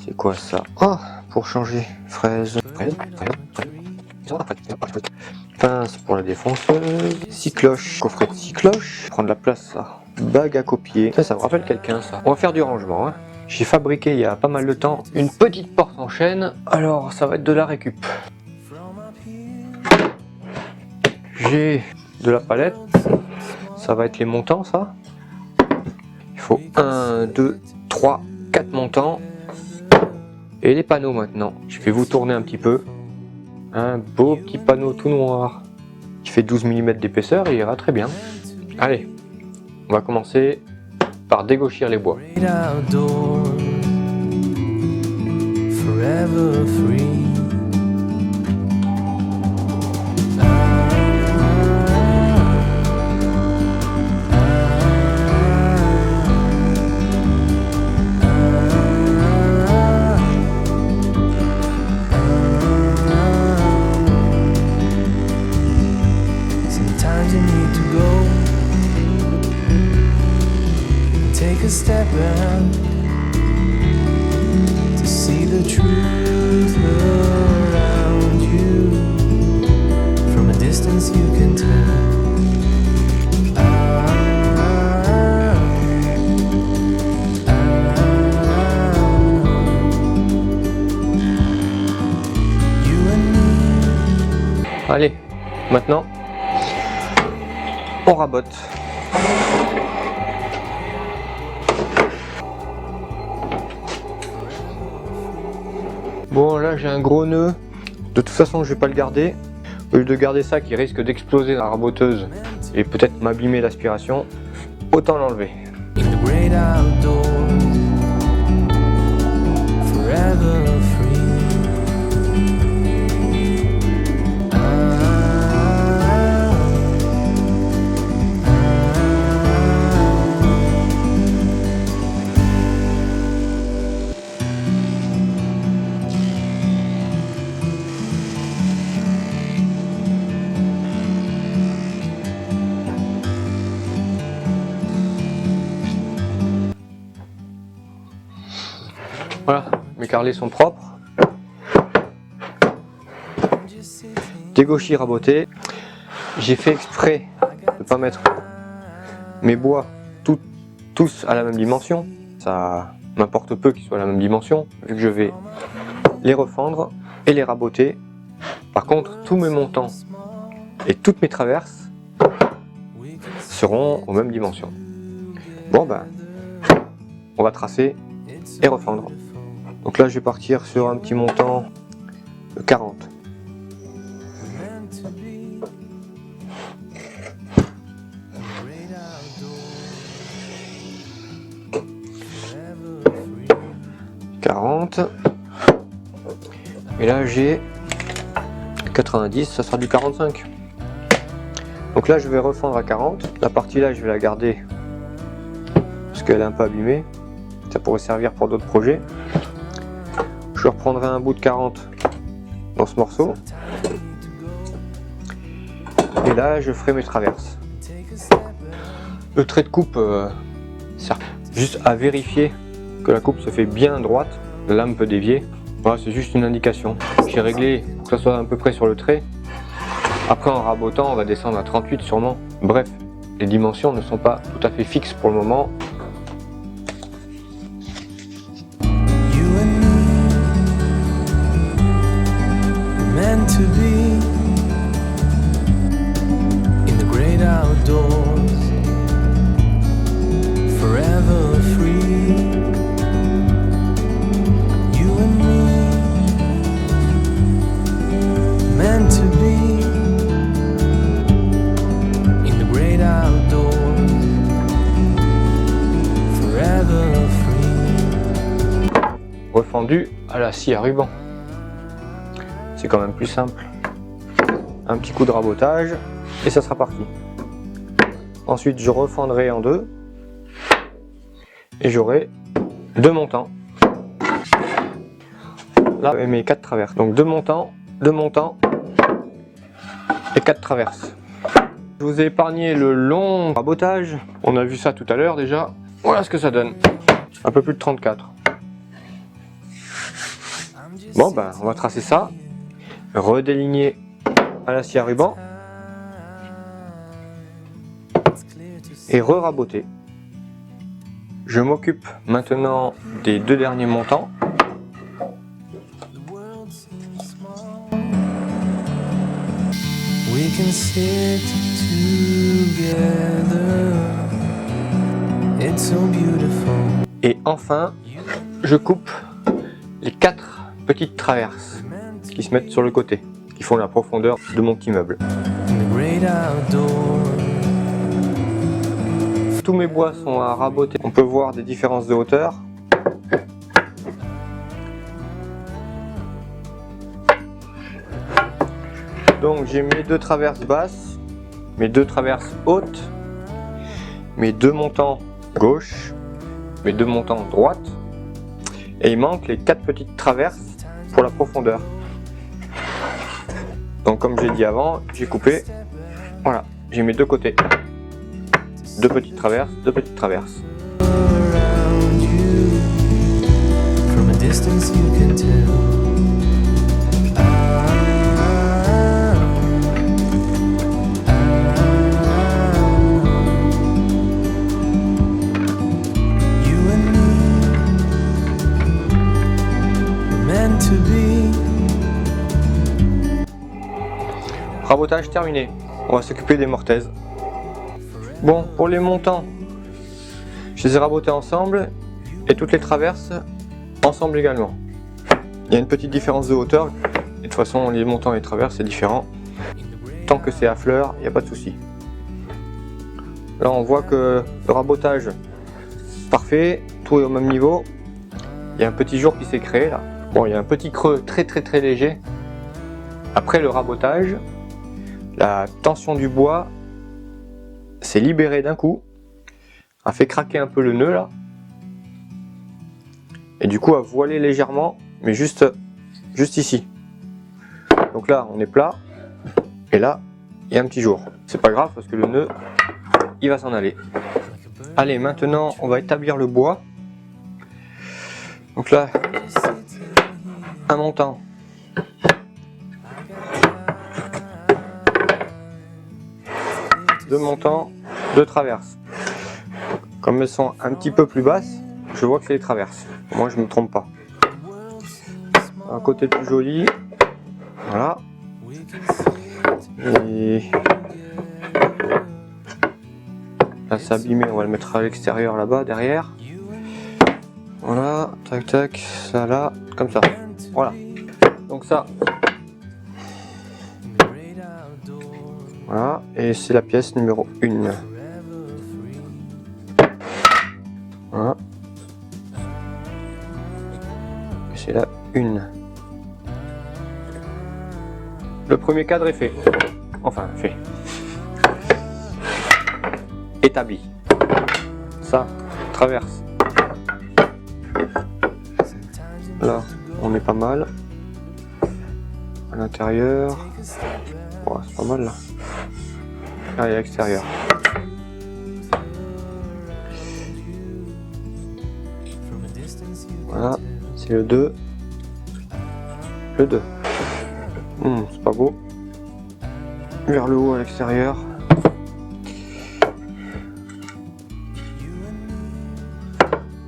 C'est quoi ça? Oh, pour changer, fraise. Pince pour la défonceuse. 6 cloches, coffret de 6 cloches. Prendre la place ça. Bague à copier. Ça me rappelle quelqu'un ça. On va faire du rangement. Hein. J'ai fabriqué il y a pas mal de temps une petite porte en chaîne. Alors ça va être de la récup. J'ai de la palette. Ça va être les montants ça. Il faut 1, 2, 3, 4 montants. Et les panneaux maintenant. Je vais vous tourner un petit peu. Un beau petit panneau tout noir qui fait 12 mm d'épaisseur et il ira très bien. Allez, on va commencer par dégauchir les bois. Take a step back to see the truth around you. From a distance you can tell. You and me. Allez, maintenant, on rabote. Bon là j'ai un gros nœud, de toute façon je vais pas le garder. Au lieu de garder ça qui risque d'exploser la raboteuse et peut-être m'abîmer l'aspiration, autant l'enlever. In the great outdoors, forever free. Voilà, mes carrelets sont propres. Dégauchis, raboté. J'ai fait exprès de ne pas mettre mes bois tous à la même dimension. Ça m'importe peu qu'ils soient à la même dimension, vu que je vais les refendre et les raboter. Par contre, tous mes montants et toutes mes traverses seront aux mêmes dimensions. Bon ben, on va tracer et refendre. Donc là je vais partir sur un petit montant de 40. Et là j'ai 90, ça sera du 45. Donc là je vais refendre à 40. La partie là je vais la garder parce qu'elle est un peu abîmée. Ça pourrait servir pour d'autres projets. Je reprendrai un bout de 40 dans ce morceau. Et là, je ferai mes traverses. Le trait de coupe sert juste à vérifier que la coupe se fait bien droite. La lame peut dévier. Voilà, c'est juste une indication. J'ai réglé pour que ça soit à peu près sur le trait. Après, en rabotant, on va descendre à 38 sûrement. Bref, les dimensions ne sont pas tout à fait fixes pour le moment. To be in the great outdoors, forever free. You and me, meant to be in the great outdoors, forever free. Refendu à la scie à ruban. C'est quand même plus simple. Un petit coup de rabotage et ça sera parti. Ensuite je refendrai en deux et j'aurai deux montants. Là mes 4 traverses. Donc deux montants et 4 traverses. Je vous ai épargné le long rabotage. On a vu ça tout à l'heure déjà. Voilà ce que ça donne. Un peu plus de 34. Bon ben on va tracer ça. Redéligner à la scie à ruban. Et re-raboter. Je m'occupe maintenant des 2 derniers montants. We can sit together. It's so beautiful. Et enfin, je coupe les 4 petites traverses qui se mettent sur le côté, qui font la profondeur de mon petit meuble. In the great outdoors. Tous mes bois sont à raboter. On peut voir des différences de hauteur. Donc j'ai mes 2 traverses basses, mes 2 traverses hautes, mes 2 montants gauche, mes 2 montants droite, et il manque les 4 petites traverses pour la profondeur. Donc comme j'ai dit avant, j'ai coupé, voilà, j'ai mes 2 côtés. 2 petites traverses, 2 petites traverses. Around you. From a distance you can tell. You and me, meant to be. Rabotage terminé. On va s'occuper des mortaises. Bon, pour les montants, je les ai rabotés ensemble et toutes les traverses ensemble également. Il y a une petite différence de hauteur et de toute façon les montants et les traverses c'est différent. Tant que c'est à fleur, il n'y a pas de souci. Là on voit que le rabotage parfait, tout est au même niveau. Il y a un petit jour qui s'est créé là. Bon, il y a un petit creux très léger. Après le rabotage, la tension du bois s'est libérée d'un coup, a fait craquer un peu le nœud là, et du coup a voilé légèrement, mais juste ici. Donc là on est plat, et là il y a un petit jour. C'est pas grave parce que le nœud il va s'en aller. Allez, maintenant on va établir le bois. Donc là, un montant. Deux montants, 2 traverses. Comme elles sont un petit peu plus basses, je vois que c'est les traverses. Moi je ne me trompe pas. Un côté le plus joli. Voilà. Et là c'est abîmé, on va le mettre à l'extérieur là-bas, derrière. Voilà, tac tac, ça là, comme ça. Voilà. Donc ça. Voilà, et c'est la pièce numéro 1. Voilà. C'est la 1. Le premier cadre est fait. Enfin, fait. Établi. Ça, traverse. Là, on est pas mal. À l'intérieur. Ouais, c'est pas mal là. Là, il y a l'extérieur. Voilà, c'est le 2. Le 2. C'est pas beau. Vers le haut à l'extérieur.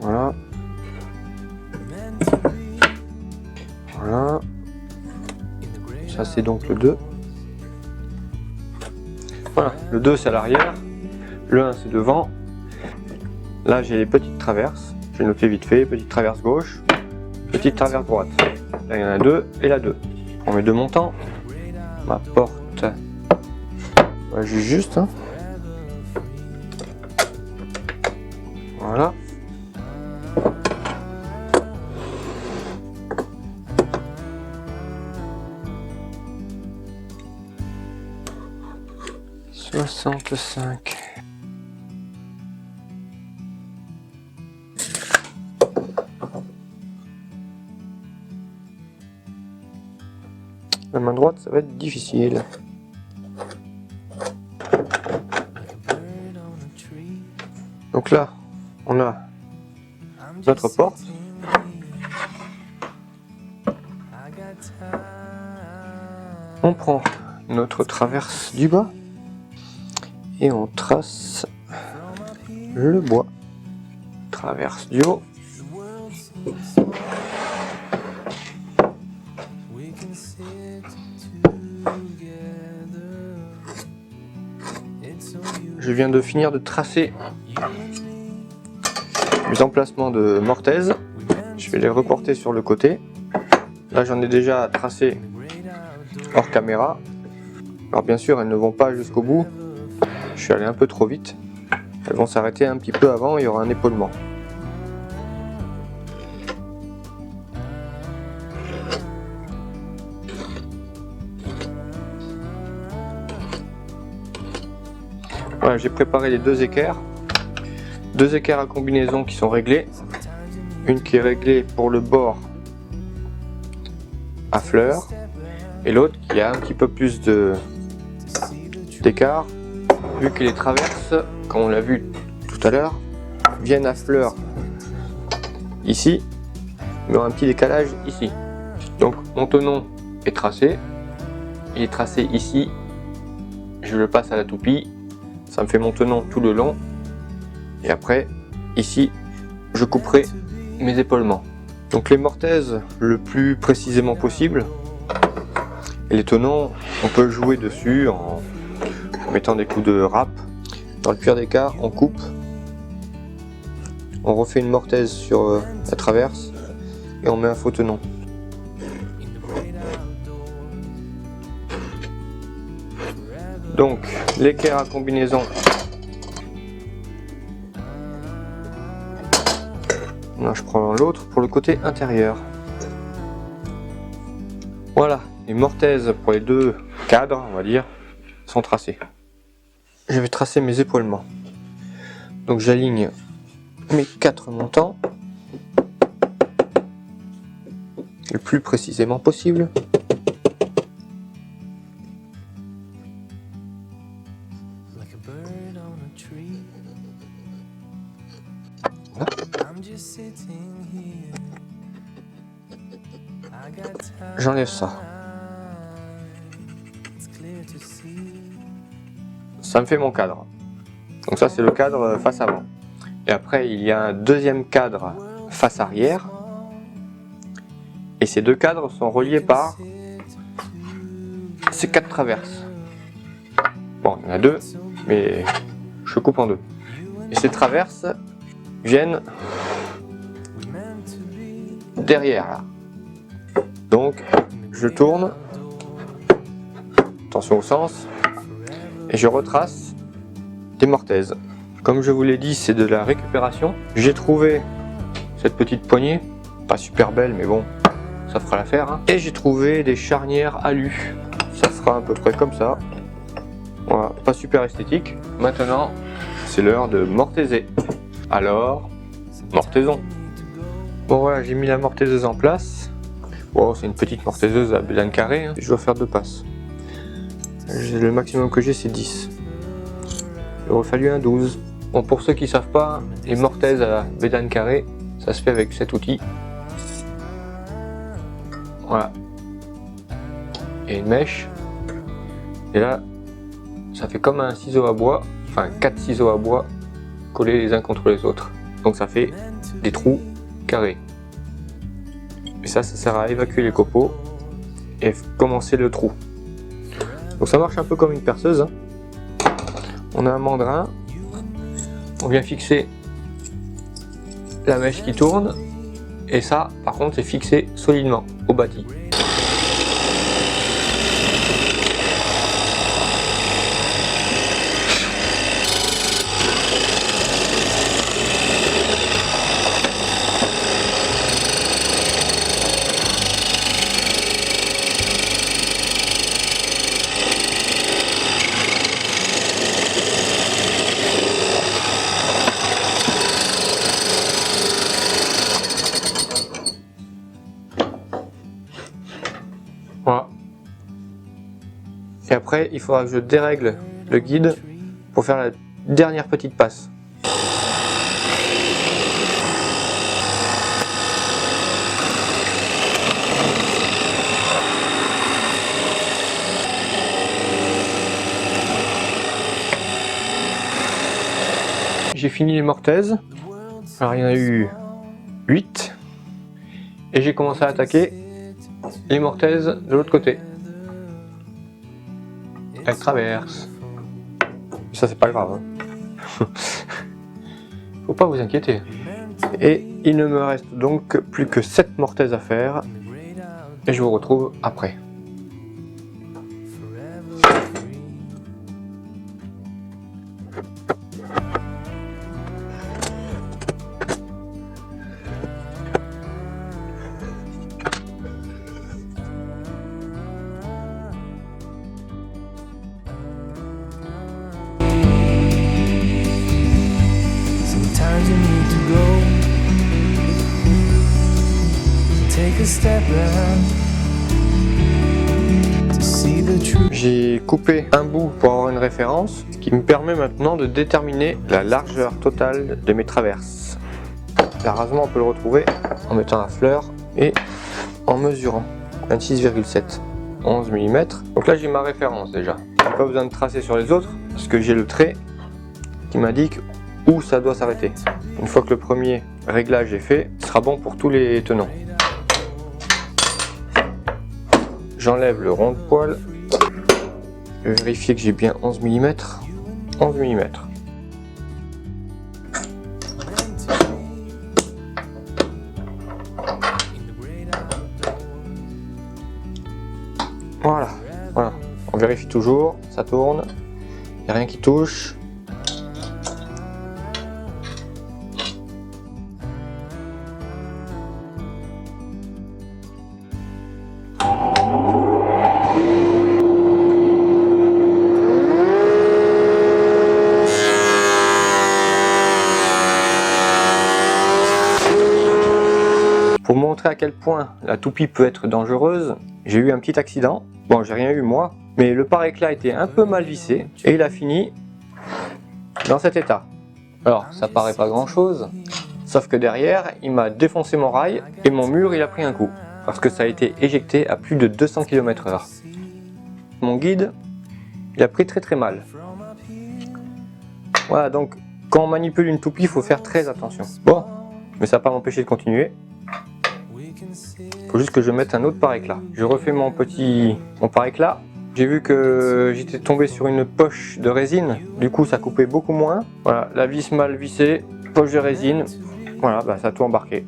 Voilà. Voilà. Ça c'est donc le 2. Voilà, le 2 c'est à l'arrière, le 1 c'est devant. Là j'ai les petites traverses, j'ai noté vite fait, petite traverse gauche, petite traverse droite. Là il y en a 2 et la 2. On met 2 montants. Ma porte, ouais, juste. Hein. Voilà. « 65. » La main droite, ça va être difficile. Donc là, on a notre porte. On prend notre traverse du bas et on trace le bois. Traverse du haut. Je viens de finir de tracer mes emplacements de mortaise. Je vais les reporter sur le côté. Là j'en ai déjà tracé hors caméra. Alors bien sûr elles ne vont pas jusqu'au bout. Je suis allé un peu trop vite. Elles vont s'arrêter un petit peu avant, il y aura un épaulement. Voilà, j'ai préparé les deux équerres. Deux équerres à combinaison qui sont réglés. Une qui est réglée pour le bord à fleurs et l'autre qui a un petit peu plus d'écart vu que les traverses, comme on l'a vu tout à l'heure, viennent à fleurs ici mais ont un petit décalage ici. Donc mon tenon est tracé, il est tracé ici, je le passe à la toupie, ça me fait mon tenon tout le long et après ici je couperai mes épaulements. Donc les mortaises le plus précisément possible et les tenons on peut jouer dessus en mettant des coups de râpe. Dans le pire des cas on coupe, on refait une mortaise sur la traverse et on met un faux tenon. Donc l'équerre à combinaison, là, je prends l'autre pour le côté intérieur. Voilà, les mortaises pour les deux cadres, on va dire, sont tracées. Je vais tracer mes épaulements. Donc j'aligne mes 4 montants le plus précisément possible. J'enlève ça. Ça me fait mon cadre. Donc ça c'est le cadre face avant. Et après il y a un deuxième cadre face arrière. Et ces deux cadres sont reliés par ces 4 traverses. Bon, il y en a 2, mais je coupe en 2. Et ces traverses viennent derrière là. Donc je tourne, attention au sens, et je retrace des mortaises. Comme je vous l'ai dit, c'est de la récupération. J'ai trouvé cette petite poignée, pas super belle mais bon, ça fera l'affaire. Hein. Et j'ai trouvé des charnières alu, ça fera à peu près comme ça. Voilà, pas super esthétique. Maintenant, c'est l'heure de mortaiser. Alors, mortaisons. Bon voilà, j'ai mis la mortaiseuse en place. Bon, c'est une petite mortaiseuse à bédane carré, hein. Je dois faire 2 passes. Le maximum que j'ai c'est 10. Il aurait fallu un 12. Bon, pour ceux qui ne savent pas, les mortaises à bédane carré, ça se fait avec cet outil. Voilà. Et une mèche. Et là, ça fait comme un ciseau à bois, enfin 4 ciseaux à bois collés les uns contre les autres. Donc ça fait des trous carrés. Et ça sert à évacuer les copeaux et commencer le trou. Donc ça marche un peu comme une perceuse. Hein. On a un mandrin, on vient fixer la mèche qui tourne et ça par contre c'est fixé solidement au bâti. Voilà. Et après, il faudra que je dérègle le guide pour faire la dernière petite passe. j'ai fini les mortaises. Alors il y en a eu 8. Et j'ai commencé à attaquer les mortaises de l'autre côté. Elles traversent. Ça c'est pas grave. Hein. Faut pas vous inquiéter. Et il ne me reste donc plus que 7 mortaises à faire. Et je vous retrouve après. Sometimes you need to go, take a step back to see the truth. J'ai coupé un bout pour avoir une référence, ce qui me permet maintenant de déterminer la largeur totale de mes traverses. L'arasement, on peut le retrouver en mettant la fleur et en mesurant 26,7, 11 mm. Donc là j'ai ma référence déjà. J'ai pas besoin de tracer sur les autres parce que j'ai le trait qui m'indique où ça doit s'arrêter. Une fois que le premier réglage est fait, ce sera bon pour tous les tenons. J'enlève le rond de poil. Je vais vérifier que j'ai bien 11 mm. 11 mm. Voilà, voilà. On vérifie toujours, ça tourne. Il n'y a rien qui touche. Pour montrer à quel point la toupie peut être dangereuse, j'ai eu un petit accident. Bon, j'ai rien eu moi, mais le pare-éclat était un peu mal vissé et il a fini dans cet état. Alors, ça paraît pas grand-chose, sauf que derrière, il m'a défoncé mon rail et mon mur il a pris un coup parce que ça a été éjecté à plus de 200 km/h. Mon guide, il a pris très mal. Voilà, donc quand on manipule une toupie, il faut faire très attention. Bon, mais ça va pas m'empêcher de continuer. Il faut juste que je mette un autre pare-éclat. Je refais mon pare-éclat. J'ai vu que j'étais tombé sur une poche de résine. Du coup, ça coupait beaucoup moins. Voilà, la vis mal vissée, poche de résine. Voilà, bah, ça a tout embarqué.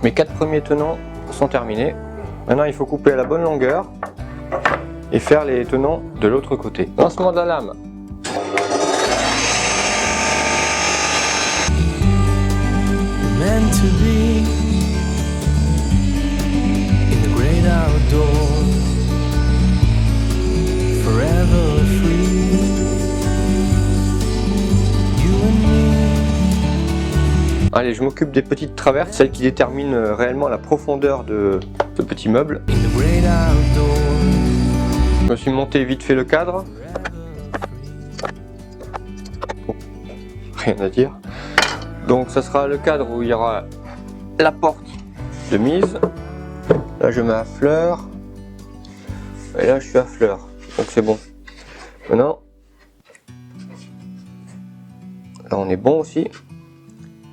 Mes 4 premiers tenons sont terminés. Maintenant il faut couper à la bonne longueur et faire les tenons de l'autre côté. Lancement de la lame. Meant to be in the great outdoors, forever free. You and me. Allez, je m'occupe des petites traverses, celles qui déterminent réellement la profondeur de ce petit meuble. In the great outdoors. Je me suis monté vite fait le cadre. Bon, rien à dire. Donc ça sera le cadre où il y aura la porte de mise. Là je mets à fleur. Et là je suis à fleur. Donc c'est bon. Maintenant, là on est bon aussi.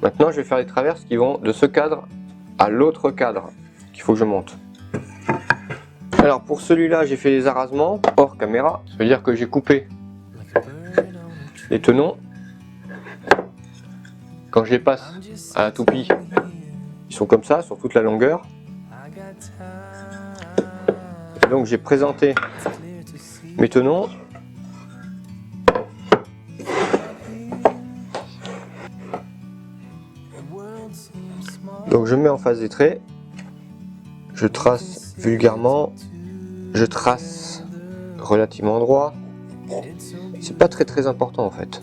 Maintenant je vais faire les traverses qui vont de ce cadre à l'autre cadre qu'il faut que je monte. Alors pour celui-là j'ai fait les arasements hors caméra. Ça veut dire que j'ai coupé les tenons. Quand je les passe à la toupie, ils sont comme ça sur toute la longueur. Et donc j'ai présenté mes tenons. Donc je mets en face des traits, je trace vulgairement, je trace relativement droit. C'est pas très important en fait.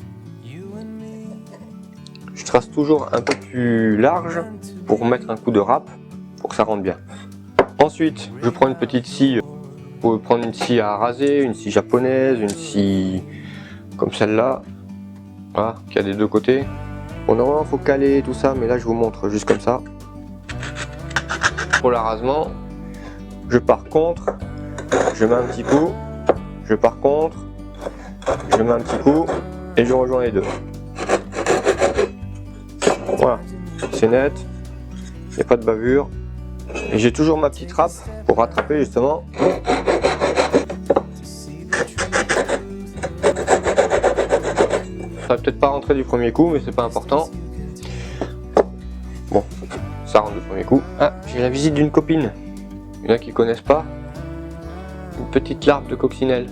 Je trace toujours un peu plus large pour mettre un coup de râpe pour que ça rentre bien. Ensuite, je prends une petite scie. Vous pouvez prendre une scie à raser, une scie japonaise, une scie comme celle-là, voilà, qui a des deux côtés. Bon, normalement, il faut caler tout ça, mais là, je vous montre juste comme ça. Pour l'arasement, je pars contre, je mets un petit coup, je pars contre, je mets un petit coup, et je rejoins les deux. Voilà, c'est net, il n'y a pas de bavure. Et j'ai toujours ma petite râpe pour rattraper justement. Ça va peut-être pas rentrer du premier coup, mais c'est pas important. Bon, ça rentre du premier coup. Ah, j'ai la visite d'une copine. Il y en a qui connaissent pas. Une petite larve de coccinelle.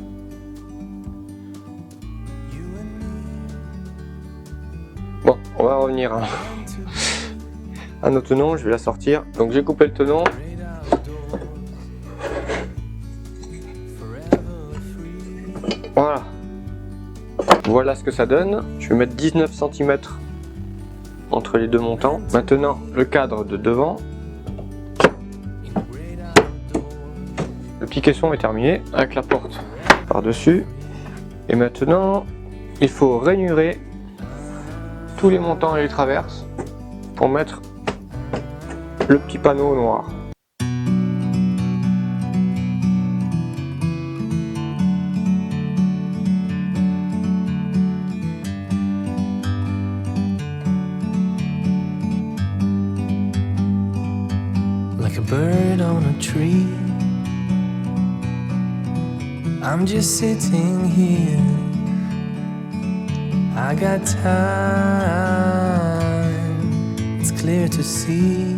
Bon, on va revenir à nos tenons, je vais la sortir. Donc j'ai coupé le tenon. Voilà. Voilà ce que ça donne. Je vais mettre 19 cm entre les deux montants. Maintenant, le cadre de devant. Le petit caisson est terminé avec la porte par-dessus. Et maintenant, il faut rainurer tous les montants et les traverses pour mettre le petit panneau noir. Like a bird on a tree, I'm just sitting here. I got time, it's clear to see.